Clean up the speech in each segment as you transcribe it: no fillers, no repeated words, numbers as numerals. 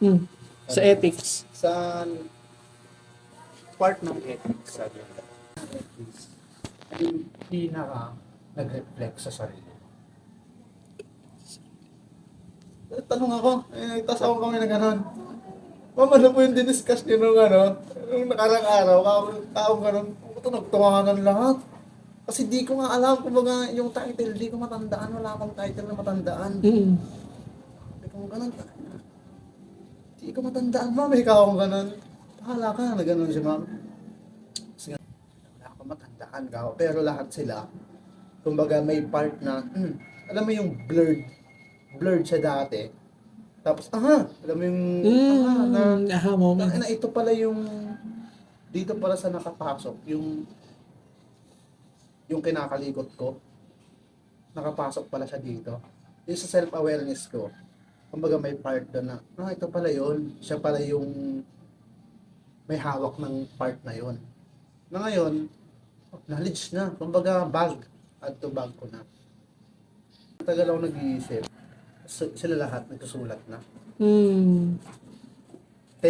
Hmm. Sa ethics. Sa part ng ethics, sabi nila, ethics, yung pinaka nag-reflect sa sarili. Tanong ako, tapos ako kami na gano'n. Ma'am, ano po yung diniscuss niyo nung nung nakarang araw, tao gano'n, ito nagtawanan lahat. Kasi di ko nga alam, kumbaga yung title, di ko matandaan, wala akong title na matandaan. Mm. Di ko gano'n, di ko matandaan, ma'am, ikaw akong gano'n. Bahala ka, na gano'n si ma'am. Kasi nga, wala akong matandaan ka, pero lahat sila, kumbaga may part na, alam mo yung blurred siya dati. Tapos, alam mo yung, na ito pala yung, dito pala sa nakapasok, yung kinakalikot ko, nakapasok pala siya dito. Yung sa self-awareness ko, kumbaga may part doon na, ito pala yun, siya pala yung may hawak ng part na yun. Na ngayon, knowledge na, kumbaga add to bag ko na. Tagal ako nag-iisip, sila lahat nagsusulat na. 10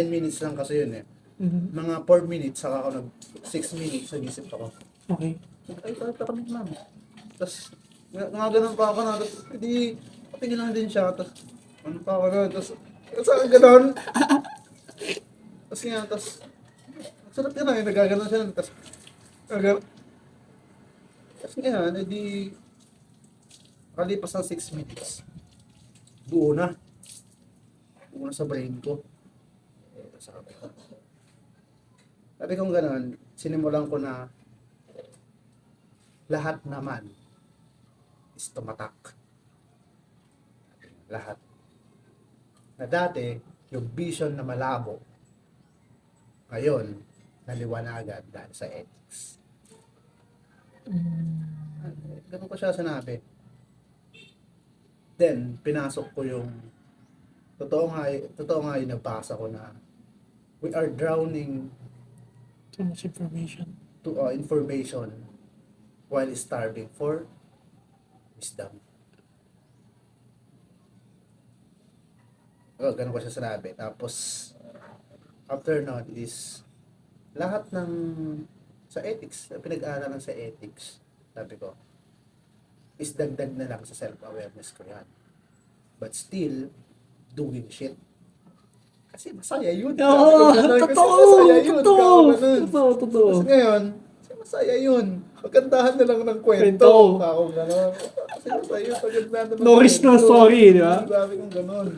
minutes lang kasi yun eh. Mga 4 minutes, saka ako 6 minutes, nag-isip ako. Okay. Ay, kami ma'am. Tapos, nga ganun pa ako na, tapos, hindi, patingin lang din siya, tapos, ano pa ako na, tapos, saan ganun? Tapos nga, tapos, sarap yun na, nagaganon siya, tapos, nagaganon. Tapos nga, edi, kalipas ng 6 minutes, buo na sa brain ko. Sabi kong ganun, sinimulan ko na lahat naman is tumatak. Lahat. Na dati, yung vision na malabo, ngayon, naliwanagan dahil sa ethics. Ganun ko siya sinabi. Then, pinasok ko yung totoo nga yung nabasa ko na we are drowning Too much information. to information while starving for wisdom. Ganun ko siya sinabi. Tapos, after not is, lahat ng sa ethics, pinag-aaralan sa ethics, sabi ko, is dagdag na lang sa self-awareness ko yan. But still, doing shit. Kasi masaya yun. Oo, totoo. Kasi ngayon, kasi masaya yun. Magkantahan na lang ng kwento. Kwento. Ako gano'n. Kasi masaya yun. Pagkantahan na ng No risk, no story, di ba? Sabi kong gano'n.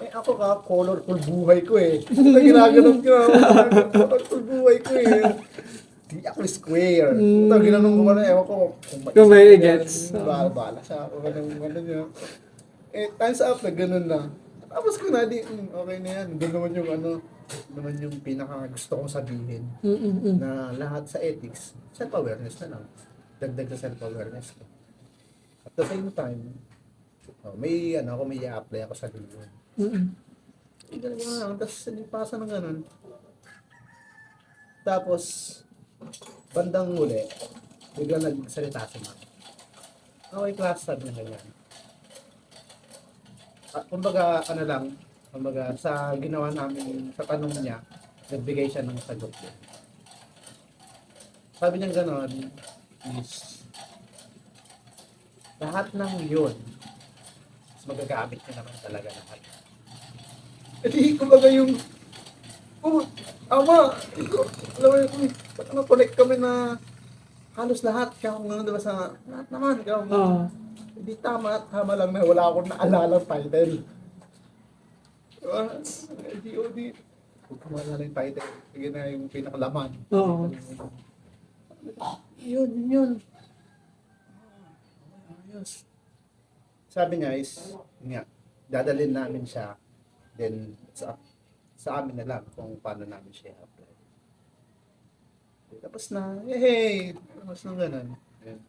Ako colorful buhay ko eh. Ito ginaganon ko. Colorful buhay ko eh. Di ako square. Ito ginanong ko na, ewan ko. Kung may gets. Bala siya ako. Ganun niya. Times up na ganun na. Tapos ko na, okay na yan. Doon naman yung pinaka gusto kong sabihin. Na lahat sa ethics, self-awareness na lang. Dagdag sa self-awareness ko. At the same time, may i-apply ako sa ganun. Ganun lang. Tapos, nagpasa ng ganun. Tapos, bandang muli, biglang nagsalita si Ma'am. Okay, class, sabi niya ganyan. Kumbaga, sa ginawa namin, sa tanong niya, nagbigay siya ng sagot. Sabi niya gano'n, is, lahat ng yun, mas magagamit niya naman talaga lahat. Hindi, kumbaga yung, alam mo, connect kami na halos lahat, kaya kung gano'n diba sa, lahat naman, kaya kung, hindi tama lang na wala akong naalalang title. DOD. Huwag ko maalala yung title. Sige na yung pinakalaman. Oo. Yun. Ayos. Sabi niya is, dadalhin namin siya. Then, sa amin na lang kung paano namin siya apply. Tapos na, hey! Tapos na ganun.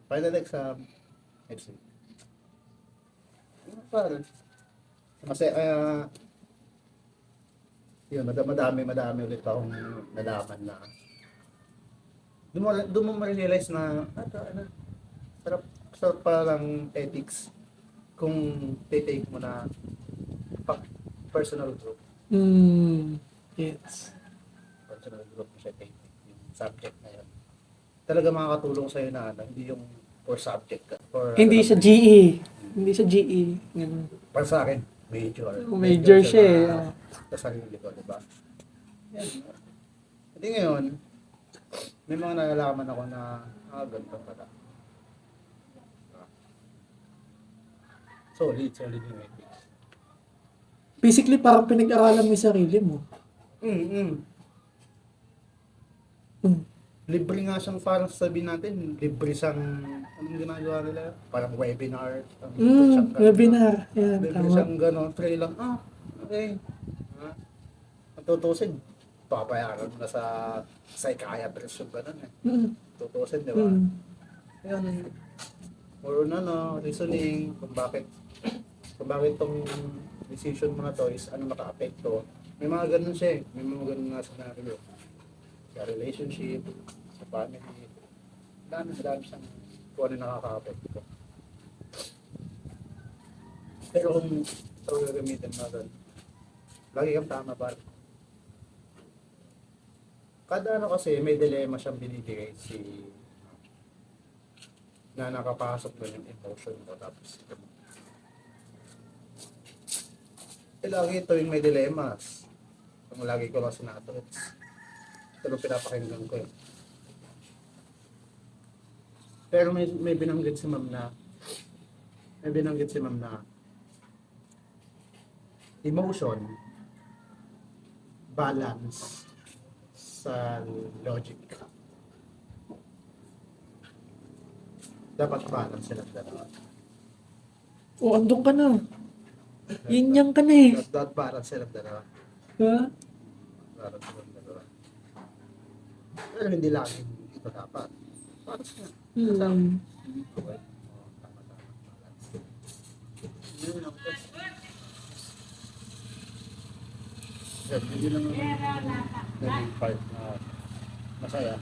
Final exam. Next week. Kasi, yun, madami ulit akong nalaman na doon mo ma-realize na sarap parang ethics kung take mo na personal group. Gets. Personal group siya yung subject na yun. Talaga makakatulong sa'yo na ano, hindi yung for subject ka. For, Hindi ano, siya GE. Hindi siya GE. Ganun. para sa akin, major. Major siya eh. Sa sarili ko, di ba? Yan. Hindi ngayon, may mga nalalaman ako na, ganito pala. Solid yung ethics. Basically, parang pinag-aralan mo yung sarili mo. Libre nga siyang parang sabihin natin, libre siyang, anong ginagawa nila? Parang webinar. Libre siyang ganun. Webinar. Yan, Libre tama. siyang gano'n, free lang. Okay. Matutusin, papayaran mo na sa psychiatrist yung gano'n eh. Tutusin, di ba? Yan, more on reasoning, kung bakit tong decision mo na to is ano maka-apekto. May mga ganun siya eh. May mga ganun nga scenario. Sa relationship, sa family. Dami siyang kung ano nakaka-apekto. Pero kung ito gagamitin mo doon, lagi kang tama ba? Kada ano kasi may dilema siyang binibigay na nakapasok doon yung emotion mo tapos lagi ito yung may dilemmas. Kung lagi ko kasi ito yung pinapakinggan ko eh. Pero may binanggit si ma'am na emotion balance sa logic. Dapat balance silang dalawa. O, andun ka na. Yin-yang ka na eh. Dapat balance silang dalawa. Ha? Balance silang dalawa. Pero hindi lagi ito dapat. Balance nga. Okay. Tama. Balance. Yun lang. Hindi lang naging part na masaya.